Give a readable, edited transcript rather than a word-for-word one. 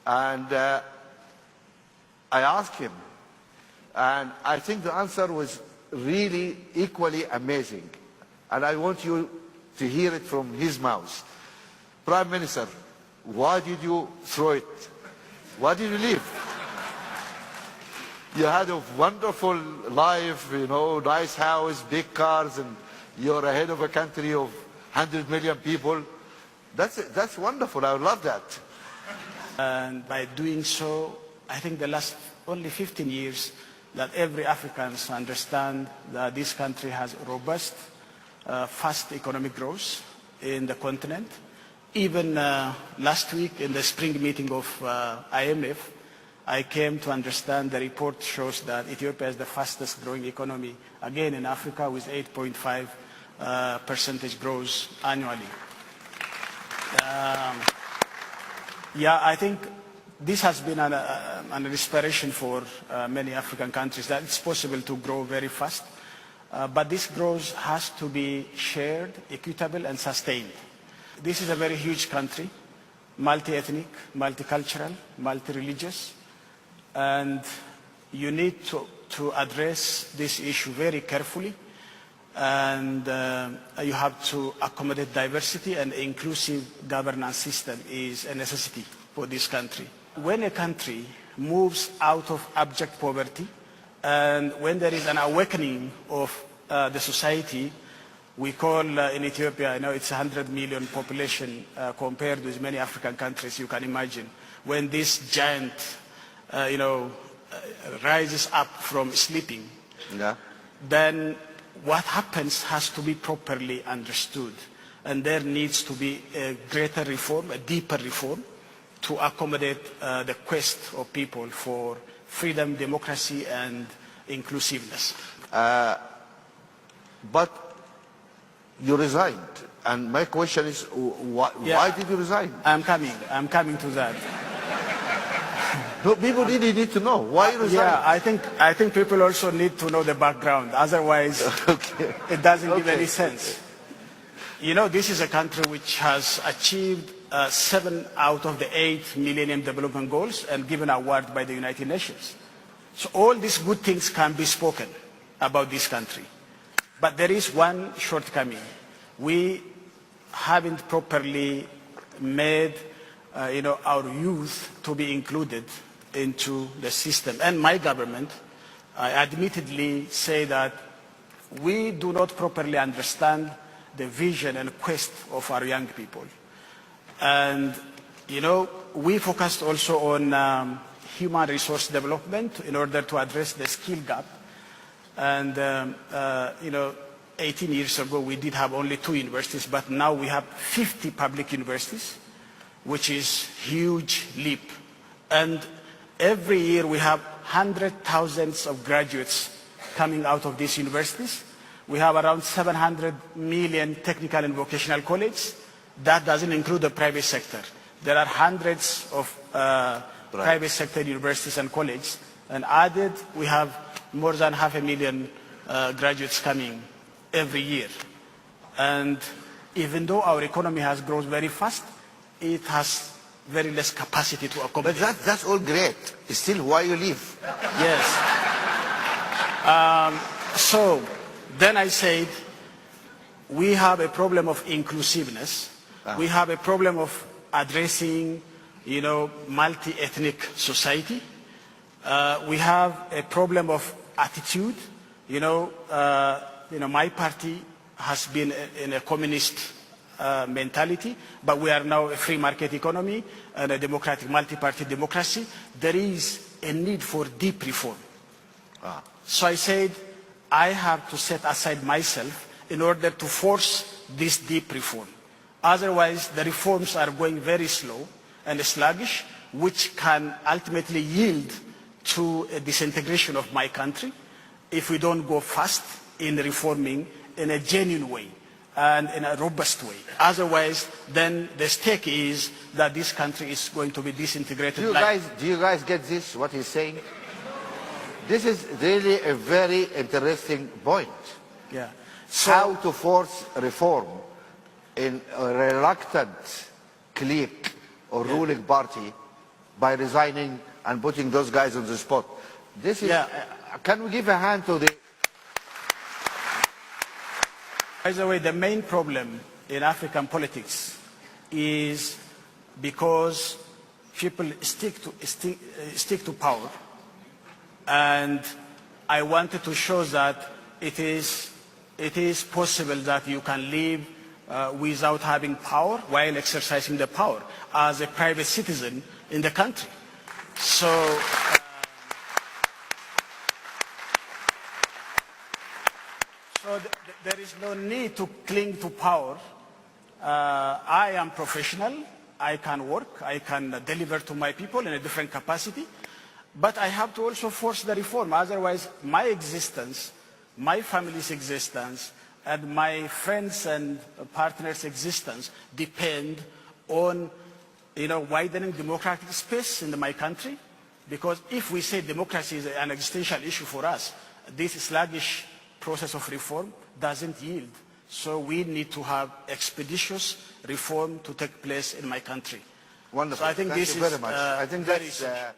And I asked him, and I think the answer was really equally amazing. And I want you to hear it from his mouth. Prime Minister, why did you throw it? Why did you leave? You had a wonderful life, you know, nice house, big cars, and you're ahead of a country of 100 million people. That's wonderful. I love that. And by doing so, I think the last only 15 years that every African understand that this country has robust, fast economic growth in the continent. Even last week in the spring meeting of IMF, I came to understand the report shows that Ethiopia is the fastest growing economy, again in Africa, with 8.5% growth annually. Yeah, I think this has been an inspiration for many African countries that it's possible to grow very fast. But this growth has to be shared, equitable, and sustained. This is a very huge country, multi-ethnic, multicultural, multi-religious, and you need to address this issue very carefully, and you have to accommodate diversity, and inclusive governance system is a necessity for this country. When a country moves out of abject poverty, and when there is an awakening of the society, we call in Ethiopia, I know it's 100 million population compared with many African countries, you can imagine. When this giant, rises up from sleeping, then what happens has to be properly understood. And there needs to be a greater reform, a deeper reform, to accommodate the quest of people for freedom, democracy, and inclusiveness. But you resigned, and my question is, why did you resign? I'm coming to that. No, people really need to know why you resigned. Yeah, I think people also need to know the background. Otherwise, it doesn't give any sense. You know, this is a country which has achieved 7 out of the 8 Millennium Development Goals and given an award by the United Nations. So all these good things can be spoken about this country. But there is one shortcoming. We haven't properly made our youth to be included into the system. And my government, I admittedly say that we do not properly understand the vision and quest of our young people. And, we focused also on human resource development in order to address the skill gap. And, 18 years ago, we did have only 2 universities, but now we have 50 public universities, which is huge leap. And every year we have hundreds of thousands of graduates coming out of these universities. We have around 700 million technical and vocational colleges. That doesn't include the private sector. There are hundreds of private sector universities and colleges. And added, we have more than 500,000 graduates coming every year. And even though our economy has grown very fast, it has very less capacity to accommodate. But that's all great. Still, why you leave? Yes. So then I said, we have a problem of inclusiveness. We have a problem of addressing, multi-ethnic society. We have a problem of attitude. My party has been in a communist mentality, but we are now a free market economy and a democratic multi-party democracy. There is a need for deep reform. So I said, I have to set aside myself in order to force this deep reform. Otherwise, the reforms are going very slow and sluggish, which can ultimately yield to a disintegration of my country if we don't go fast in reforming in a genuine way and in a robust way. Otherwise, then the stake is that this country is going to be disintegrated. Do you guys get this, what he's saying? This is really a very interesting point. Yeah. So, how to force reform in a reluctant clique or ruling party by resigning and putting those guys on the spot. This is, can we give a hand to the... By the way, the main problem in African politics is because people stick to power, and I wanted to show that it is possible that you can live without having power while exercising the power as a private citizen in the country. So, there is no need to cling to power. I am professional. I can work. I can deliver to my people in a different capacity. But I have to also force the reform. Otherwise, my existence, my family's existence, and my friends and partners' existence depend on, widening democratic space in my country. Because if we say democracy is an existential issue for us, this sluggish process of reform doesn't yield. So we need to have expeditious reform to take place in my country. Wonderful. So I think Thank this you very is much. I think very that's